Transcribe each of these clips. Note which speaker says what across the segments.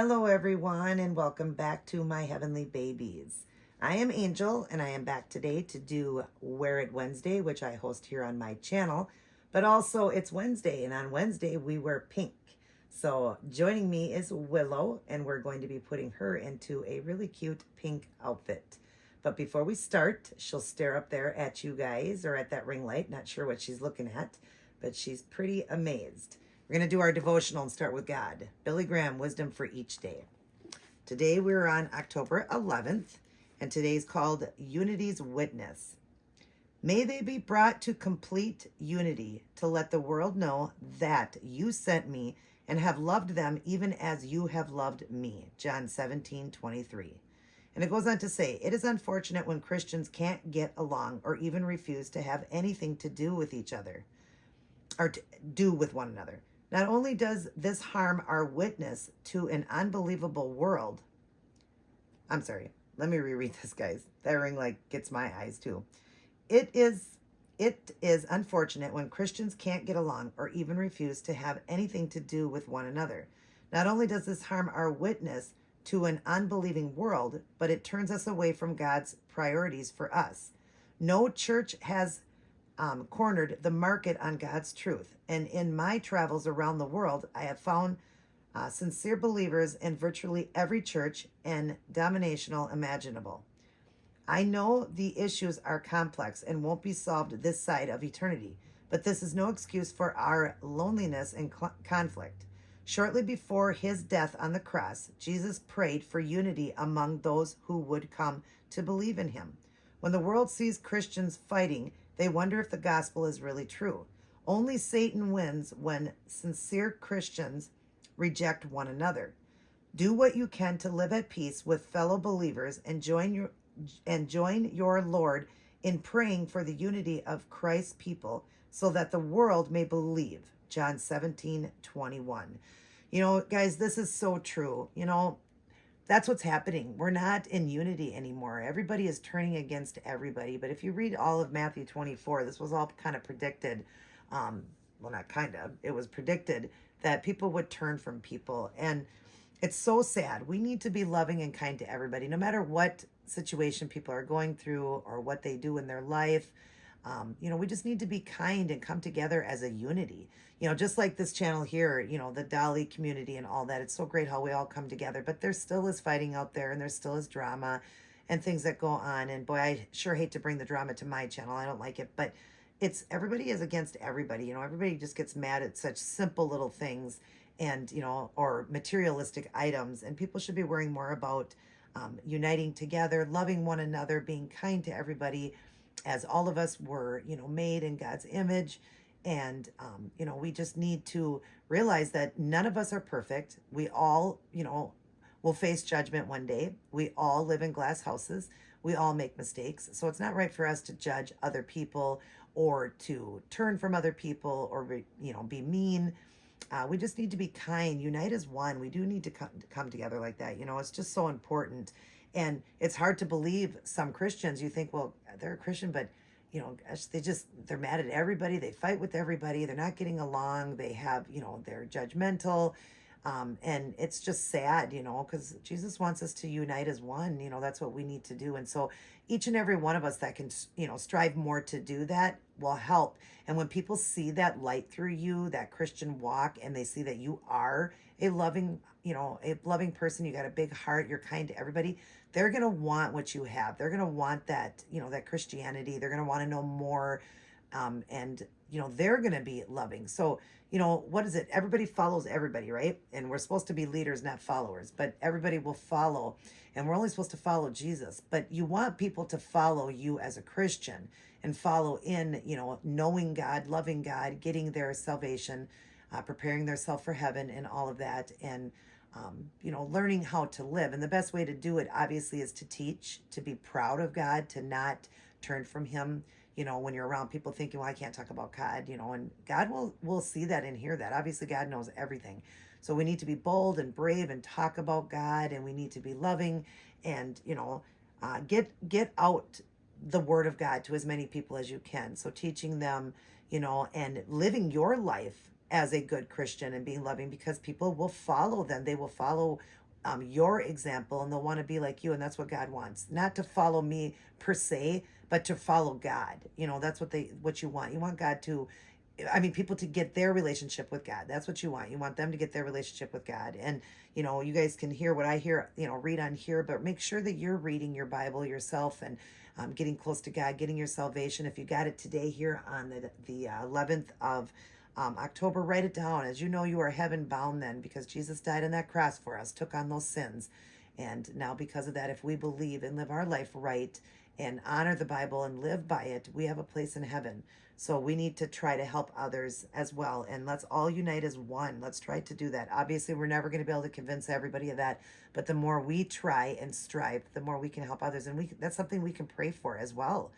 Speaker 1: Hello, everyone, and welcome back to my heavenly babies. I am Angel, and I am back today to do Wear It Wednesday, which I host here on my channel. But also, it's Wednesday, and on Wednesday, we wear pink. So, joining me is Willow, and we're going to be putting her into a really cute pink outfit. But before we start, she'll stare up there at you guys or at that ring light. Not sure what she's looking at, but she's pretty amazed. We're going to do our devotional and start with God. Billy Graham, Wisdom for Each Day. Today we're on October 11th, and today's called Unity's Witness. May they be brought to complete unity to let the world know that you sent me and have loved them even as you have loved me. John 17:23. And it goes on to say, it is unfortunate when Christians can't get along or even refuse to have anything to do with each other or to do with one another. Not only does this harm our witness to an unbelievable world. I'm sorry. Let me reread this, guys. That ring light gets my eyes too. It is unfortunate when Christians can't get along or even refuse to have anything to do with one another. Not only does this harm our witness to an unbelieving world, but it turns us away from God's priorities for us. No church has cornered the market on God's truth. And in my travels around the world, I have found sincere believers in virtually every church and denominational imaginable. I know the issues are complex and won't be solved this side of eternity, but this is no excuse for our loneliness and conflict. Shortly before his death on the cross, Jesus prayed for unity among those who would come to believe in him. When the world sees Christians fighting, they wonder if the gospel is really true. Only Satan wins when sincere Christians reject one another. Do what you can to live at peace with fellow believers and join your Lord in praying for the unity of Christ's people so that the world may believe. John 17:21. You know, guys, this is so true. You know, that's what's happening. We're not in unity anymore. Everybody is turning against everybody. But if you read all of Matthew 24, this was all kind of predicted. Well, not kind of. It was predicted that people would turn from people. And it's so sad. We need to be loving and kind to everybody, no matter what situation people are going through or what they do in their life. We just need to be kind and come together as a unity. Just like this channel here, the Dolly community and all that. It's so great how we all come together, but there still is fighting out there and there still is drama and things that go on. And boy, I sure hate to bring the drama to my channel. I don't like it, but everybody is against everybody. Everybody just gets mad at such simple little things and, or materialistic items. And people should be worrying more about uniting together, loving one another, being kind to everybody, as all of us were, made in God's image. And, we just need to realize that none of us are perfect. We all, will face judgment one day. We all live in glass houses. We all make mistakes. So it's not right for us to judge other people or to turn from other people or, be mean. We just need to be kind, unite as one. We do need to come together like that. It's just so important. And it's hard to believe some Christians, you think, well, they're a Christian, but, gosh, they're mad at everybody. They fight with everybody. They're not getting along. They have, they're judgmental. And it's just sad, because Jesus wants us to unite as one. That's what we need to do. And so each and every one of us that can, strive more to do that will help. And when people see that light through you, that Christian walk, and they see that you are a loving person, you got a big heart, you're kind to everybody, they're going to want what you have. They're going to want that, that Christianity. They're going to want to know more. And they're going to be loving. So, what is it? Everybody follows everybody, right? And we're supposed to be leaders, not followers, but everybody will follow. And we're only supposed to follow Jesus. But you want people to follow you as a Christian and follow in, knowing God, loving God, getting their salvation, preparing themselves for heaven and all of that. And, learning how to live. And the best way to do it, obviously, is to teach, to be proud of God, to not turn from him. When you're around people thinking, well, I can't talk about God, and God will see that and hear that. Obviously, God knows everything. So we need to be bold and brave and talk about God, and we need to be loving and, get out the word of God to as many people as you can. So teaching them, and living your life as a good Christian and being loving, because people will follow them. They will follow your example, and they'll want to be like you, and that's what God wants. Not to follow me per se, but to follow God. That's what you want. You want God to, people to get their relationship with God. That's what you want. You want them to get their relationship with God. And, you guys can hear what I hear, read on here, but make sure that you're reading your Bible yourself and getting close to God, getting your salvation. If you got it today here on the 11th of October, write it down. As you know, you are heaven bound then, because Jesus died on that cross for us, took on those sins. And now because of that, if we believe and live our life right and honor the Bible and live by it, we have a place in heaven. So we need to try to help others as well. And let's all unite as one. Let's try to do that. Obviously, we're never going to be able to convince everybody of that. But the more we try and strive, the more we can help others. And that's something we can pray for as well.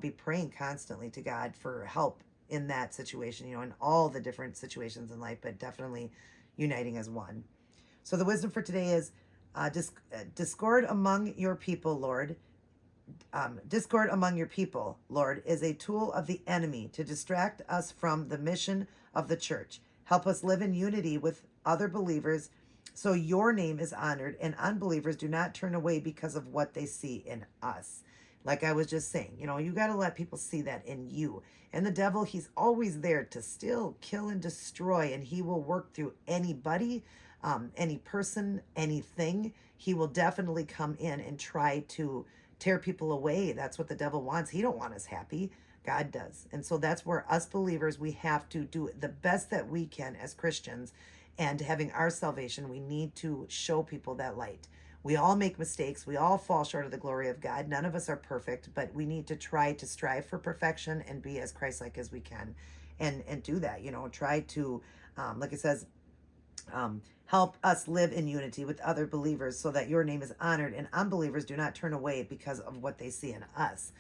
Speaker 1: Be praying constantly to God for help in that situation, in all the different situations in life, but definitely uniting as one. So the wisdom for today is discord among your people, Lord. Discord among your people, Lord, is a tool of the enemy to distract us from the mission of the church. Help us live in unity with other believers so your name is honored and unbelievers do not turn away because of what they see in us. Like I was just saying, you got to let people see that in you. And the devil, he's always there to steal, kill, and destroy, and he will work through anybody, any person, anything. He will definitely come in and try to tear people away. That's what the devil wants. He don't want us happy. God does. And so that's where us believers, we have to do the best that we can as Christians. And having our salvation, we need to show people that light. We all make mistakes. We all fall short of the glory of God. None of us are perfect, but we need to try to strive for perfection and be as Christ-like as we can and do that. Try to, like it says, help us live in unity with other believers so that your name is honored and unbelievers do not turn away because of what they see in us,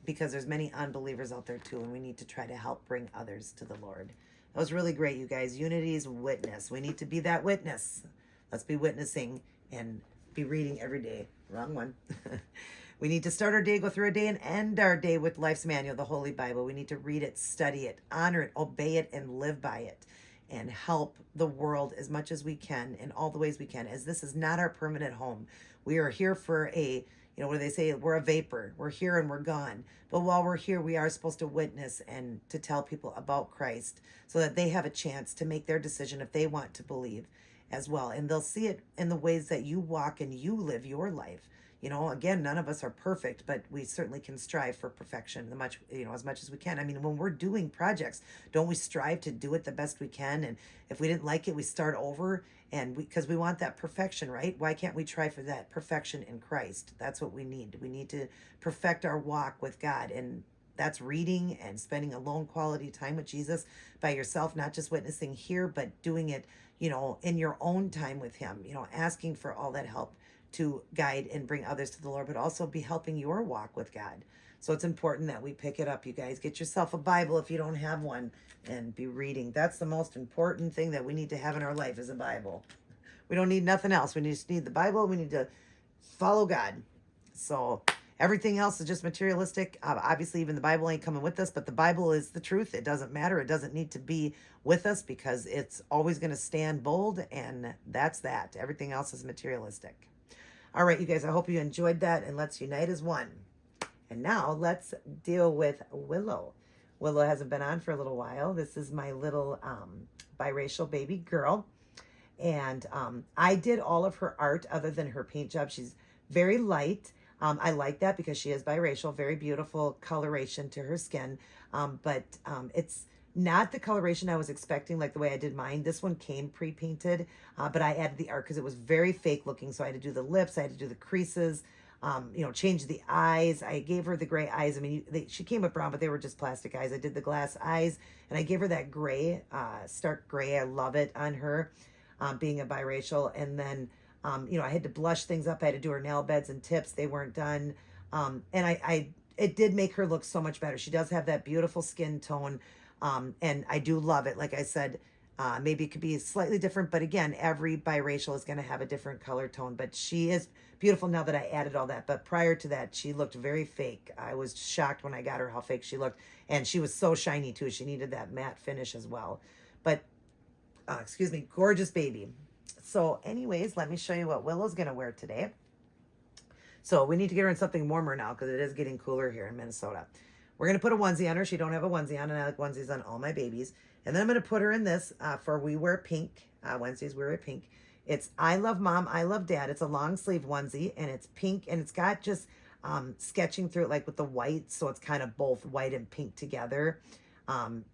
Speaker 1: because there's many unbelievers out there too, and we need to try to help bring others to the Lord. That was really great, you guys. Unity's witness. We need to be that witness. Let's be witnessing and be reading every day. Wrong one. We need to start our day, go through our day, and end our day with Life's Manual, the Holy Bible. We need to read it, study it, honor it, obey it, and live by it, and help the world as much as we can in all the ways we can, as this is not our permanent home. We are here for what do they say? We're a vapor. We're here and we're gone. But while we're here, we are supposed to witness and to tell people about Christ so that they have a chance to make their decision if they want to believe as well. And they'll see it in the ways that you walk and you live your life. Again, none of us are perfect, but we certainly can strive for perfection as much as we can. When we're doing projects, don't we strive to do it the best we can? And if we didn't like it, we start over, and because we want that perfection, right? Why can't we try for that perfection in Christ? That's what we need. We need to perfect our walk with God, and that's reading and spending alone quality time with Jesus by yourself, not just witnessing here, but doing it, in your own time with him, asking for all that help to guide and bring others to the Lord, but also be helping your walk with God. So it's important that we pick it up, you guys. Get yourself a Bible if you don't have one and be reading. That's the most important thing that we need to have in our life is a Bible. We don't need nothing else. We just need the Bible. We need to follow God. So everything else is just materialistic. Obviously, even the Bible ain't coming with us, but the Bible is the truth. It doesn't matter. It doesn't need to be with us because it's always going to stand bold, and that's that. Everything else is materialistic. All right, you guys, I hope you enjoyed that, and let's unite as one. And now let's deal with Willow. Willow hasn't been on for a little while. This is my little biracial baby girl. And I did all of her art other than her paint job. She's very light. I like that because she is biracial, very beautiful coloration to her skin. But it's not the coloration I was expecting, like the way I did mine. This one came pre-painted, but I added the art because it was very fake looking. So I had to do the lips, I had to do the creases, change the eyes. I gave her the gray eyes. She came with brown, but they were just plastic eyes. I did the glass eyes, and I gave her that gray, stark gray. I love it on her, being a biracial. And then, I had to blush things up. I had to do her nail beds and tips. They weren't done. And it did make her look so much better. She does have that beautiful skin tone. And I do love it. Like I said, maybe it could be slightly different, but again, every biracial is going to have a different color tone, but she is beautiful now that I added all that. But prior to that, she looked very fake. I was shocked when I got her how fake she looked, and she was so shiny too. She needed that matte finish as well. But, gorgeous baby. So anyways, let me show you what Willow's going to wear today. So we need to get her in something warmer now because it is getting cooler here in Minnesota. We're going to put a onesie on her. She don't have a onesie on, and I like onesies on all my babies. And then I'm going to put her in this for We Wear Pink. Wednesdays we wear pink. It's I Love Mom, I Love Dad. It's a long sleeve onesie, and it's pink, and it's got just sketching through it like with the white, so it's kind of both white and pink together,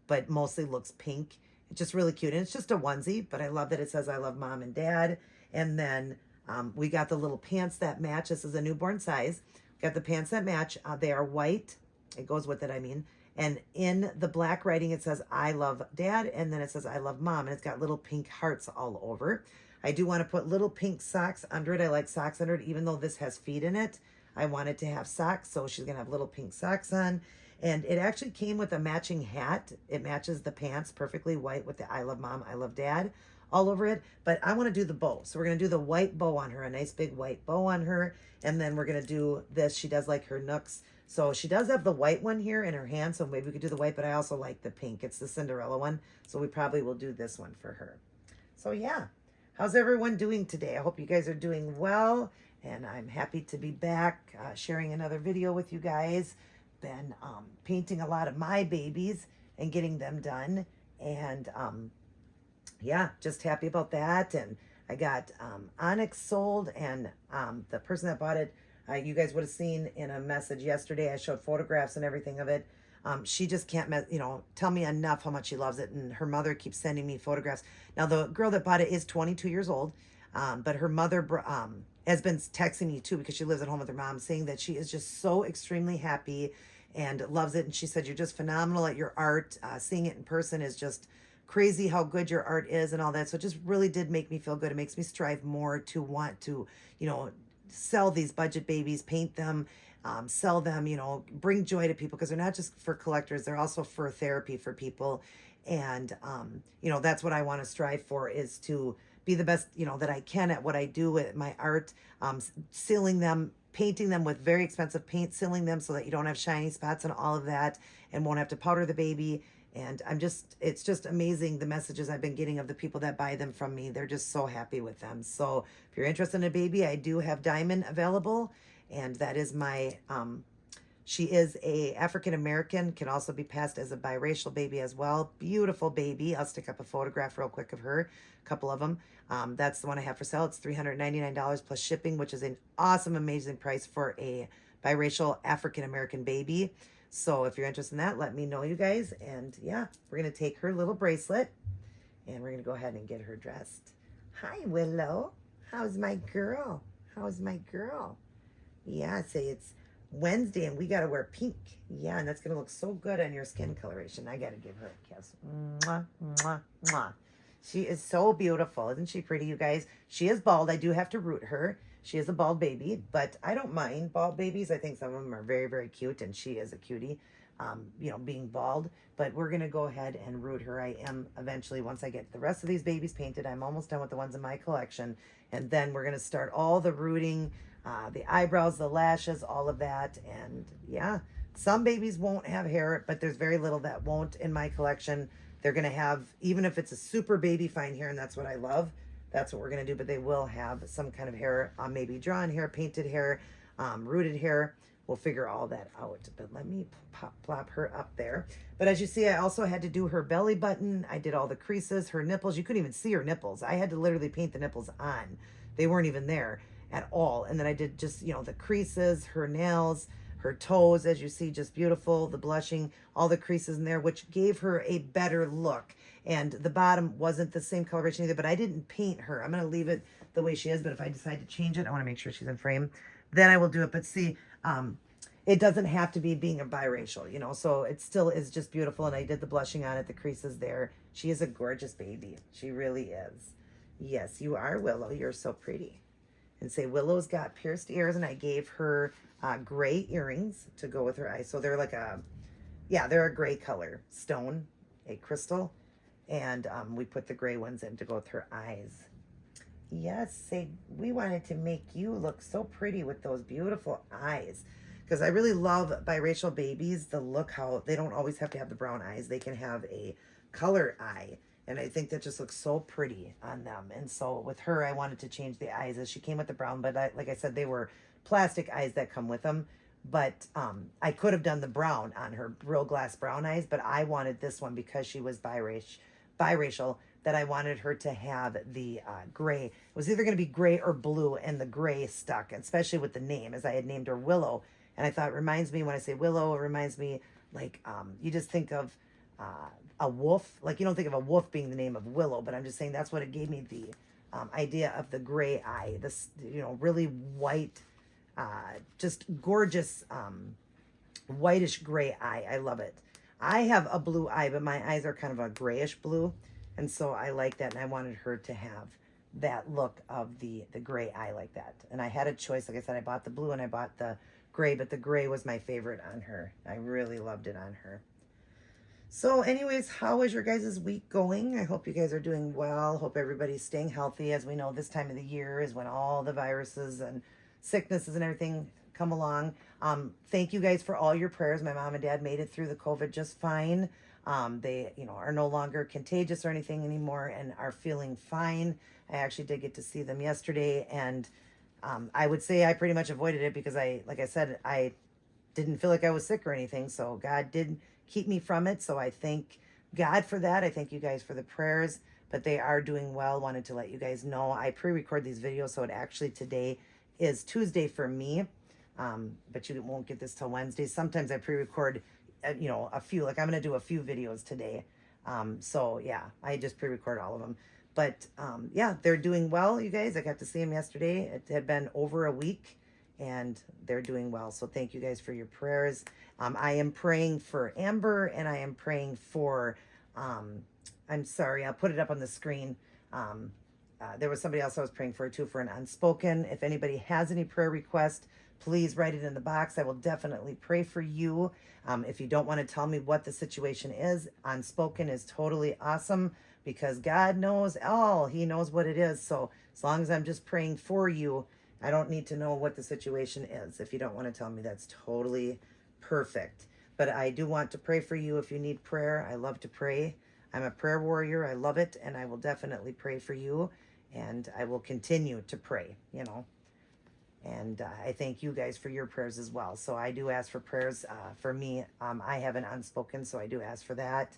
Speaker 1: but mostly looks pink. It's just really cute, and it's just a onesie, but I love that it says I love Mom and Dad. And then we got the little pants that match. This is a newborn size. We got the pants that match. They are white. It goes with it, I mean. And in the black writing, it says I love Dad, and then it says I love Mom, and it's got little pink hearts all over. I do want to put little pink socks under it. I like socks under it, even though this has feet in it. I wanted to have socks, so she's going to have little pink socks on. And it actually came with a matching hat. It matches the pants perfectly, white with the I love Mom, I love Dad all over it. But I want to do the bow. So we're going to do the white bow on her, a nice big white bow on her. And then we're going to do this. She does like her nooks. So she does have the white one here in her hand, so maybe we could do the white, but I also like the pink. It's the Cinderella one, so we probably will do this one for her. So yeah, how's everyone doing today? I hope you guys are doing well, and I'm happy to be back sharing another video with you guys. Been painting a lot of my babies and getting them done, and yeah, just happy about that. And I got Onyx sold, and the person that bought it, you guys would have seen in a message yesterday, I showed photographs and everything of it. She just can't, tell me enough how much she loves it. And her mother keeps sending me photographs. Now, the girl that bought it is 22 years old, but her mother has been texting me too because she lives at home with her mom, saying that she is just so extremely happy and loves it. And she said, you're just phenomenal at your art. Seeing it in person is just crazy how good your art is and all that. So it just really did make me feel good. It makes me strive more to want to, sell these budget babies, paint them, sell them, bring joy to people, because they're not just for collectors, they're also for therapy for people. And, that's what I want to strive for, is to be the best, that I can at what I do with my art, sealing them, painting them with very expensive paint, sealing them so that you don't have shiny spots and all of that, and won't have to powder the baby. And it's just amazing the messages I've been getting of the people that buy them from me. They're just so happy with them. So if you're interested in a baby, I do have Diamond available. And that is my, she is a African-American, can also be passed as a biracial baby as well. Beautiful baby. I'll stick up a photograph real quick of her, a couple of them. That's the one I have for sale. It's $399 plus shipping, which is an awesome, amazing price for a biracial African-American baby. So if you're interested in that, let me know, you guys. And yeah, we're going to take her little bracelet and we're going to go ahead and get her dressed. Hi, Willow. How's my girl? How's my girl? Yeah, say it's Wednesday and we got to wear pink. Yeah, and that's going to look so good on your skin coloration. I got to give her a kiss. Mwah, mwah, mwah. She is so beautiful. Isn't she pretty, you guys? She is bald. I do have to root her. She is a bald baby, but I don't mind bald babies. I think some of them are very, very cute, and she is a cutie, being bald. But we're going to go ahead and root her. I am eventually, once I get the rest of these babies painted, I'm almost done with the ones in my collection. And then we're going to start all the rooting, the eyebrows, the lashes, all of that. And yeah, some babies won't have hair, but there's very little that won't in my collection. They're going to have, even if it's a super baby fine hair, and that's what I love, that's what we're going to do. But they will have some kind of hair, maybe drawn hair, painted hair, rooted hair. We'll figure all that out. But let me plop her up there. But as you see, I also had to do her belly button. I did all the creases, her nipples. You couldn't even see her nipples. I had to literally paint the nipples on. They weren't even there at all. And then I did just, the creases, her nails, her toes, as you see, just beautiful. The blushing, all the creases in there, which gave her a better look. And the bottom wasn't the same coloration either, but I didn't paint her. I'm going to leave it the way she is, but if I decide to change it, I want to make sure she's in frame, then I will do it. But see, it doesn't have to be being a biracial, so it still is just beautiful. And I did the blushing on it, the creases there. She is a gorgeous baby. She really is. Yes, you are, Willow. You're so pretty. And say, Willow's got pierced ears, and I gave her gray earrings to go with her eyes. So they're like they're a gray color stone, a crystal. And we put the gray ones in to go with her eyes. Yes, say, we wanted to make you look so pretty with those beautiful eyes. Because I really love biracial babies, the look, how they don't always have to have the brown eyes. They can have a color eye. And I think that just looks so pretty on them. And so with her, I wanted to change the eyes as she came with the brown, but like I said, they were plastic eyes that come with them. But I could have done the brown on her, real glass brown eyes, but I wanted this one because she was biracial, that I wanted her to have the gray. It was either going to be gray or blue, and the gray stuck, especially with the name, as I had named her Willow. And I thought, it reminds me, when I say Willow, it reminds me like, you just think of a wolf. Like, you don't think of a wolf being the name of Willow, but I'm just saying that's what it gave me, the idea of the gray eye. This, really white, just gorgeous, whitish gray eye. I love it. I have a blue eye, but my eyes are kind of a grayish blue. And so I like that. And I wanted her to have that look of the gray eye like that. And I had a choice. Like I said, I bought the blue and I bought the gray, but the gray was my favorite on her. I really loved it on her. So anyways, how is your guys' week going? I hope you guys are doing well. Hope everybody's staying healthy. As we know, this time of the year is when all the viruses and sicknesses and everything come along. Thank you guys for all your prayers. My mom and dad made it through the COVID just fine. They, are no longer contagious or anything anymore and are feeling fine. I actually did get to see them yesterday, and I would say I pretty much avoided it because like I said, I didn't feel like I was sick or anything. So God did keep me from it. So I thank God for that. I thank you guys for the prayers, but they are doing well. Wanted to let you guys know. I pre-record these videos, so it actually today is Tuesday for me. But you won't get this till Wednesday. Sometimes I pre-record, a few, like I'm going to do a few videos today. So yeah, I just pre-record all of them. But yeah, they're doing well, you guys. I got to see them yesterday. It had been over a week and they're doing well. So thank you guys for your prayers. I am praying for Amber, and I am praying for, I'm sorry, I'll put it up on the screen. There was somebody else I was praying for too, for an unspoken. If anybody has any prayer request, please write it in the box. I will definitely pray for you. If you don't want to tell me what the situation is, unspoken is totally awesome because God knows all. He knows what it is. So as long as I'm just praying for you, I don't need to know what the situation is. If you don't want to tell me, that's totally perfect. But I do want to pray for you if you need prayer. I love to pray. I'm a prayer warrior. I love it. And I will definitely pray for you. And I will continue to pray, And I thank you guys for your prayers as well. So I do ask for prayers for me. I have an unspoken, so I do ask for that.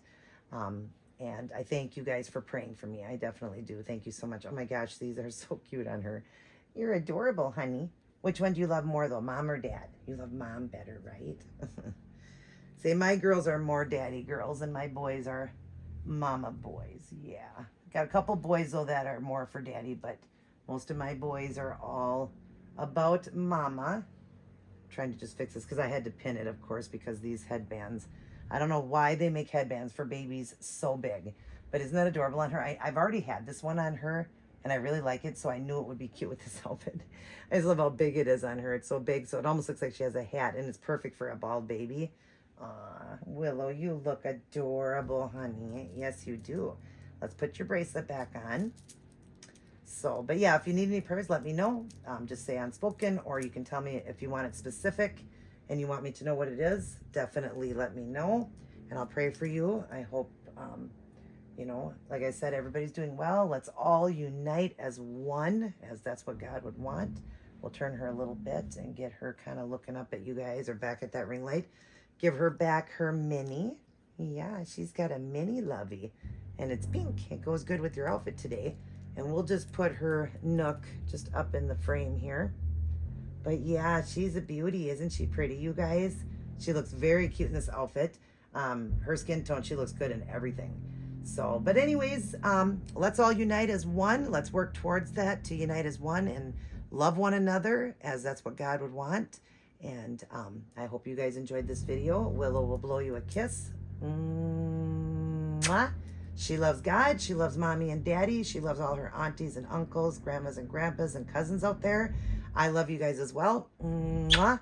Speaker 1: And I thank you guys for praying for me. I definitely do. Thank you so much. Oh my gosh, these are so cute on her. You're adorable, honey. Which one do you love more though, mom or dad? You love mom better, right? Say my girls are more daddy girls and my boys are mama boys. Yeah. Got a couple boys though that are more for daddy, but most of my boys are all about mama. I'm trying to just fix this because I had to pin it, of course, because these headbands, I don't know why they make headbands for babies so big, but isn't that adorable on her? I've already had this one on her and I really like it, so I knew it would be cute with this outfit. I just love how big it is on her. It's so big, so it almost looks like she has a hat, and it's perfect for a bald baby. Aw, Willow, you look adorable, honey. Yes, you do. Let's put your bracelet back on. So, but yeah, if you need any prayers, let me know. Just say unspoken, or you can tell me if you want it specific and you want me to know what it is. Definitely let me know, and I'll pray for you. I hope, like I said, everybody's doing well. Let's all unite as one, as that's what God would want. We'll turn her a little bit and get her kind of looking up at you guys or back at that ring light. Give her back her mini. Yeah, she's got a mini lovey, and it's pink. It goes good with your outfit today. And we'll just put her Nook just up in the frame here. But yeah, she's a beauty. Isn't she pretty, you guys? She looks very cute in this outfit. Her skin tone, she looks good in everything. So, but anyways, let's all unite as one. Let's work towards that, to unite as one and love one another, as that's what God would want. And I hope you guys enjoyed this video. Willow will blow you a kiss. Mwah. She loves God. She loves mommy and daddy. She loves all her aunties and uncles, grandmas and grandpas and cousins out there. I love you guys as well. Mwah.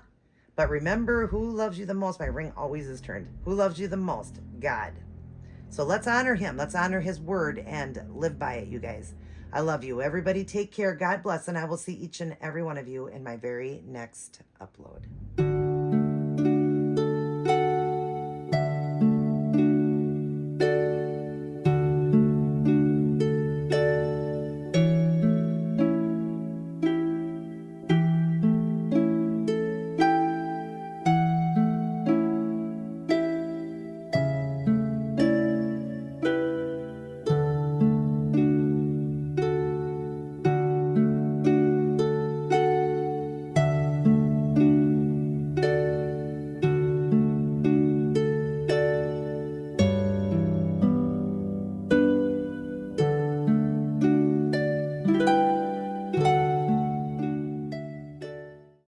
Speaker 1: But remember, who loves you the most? My ring always is turned. Who loves you the most? God. So let's honor him. Let's honor his word and live by it, you guys. I love you. Everybody take care. God bless. And I will see each and every one of you in my very next upload.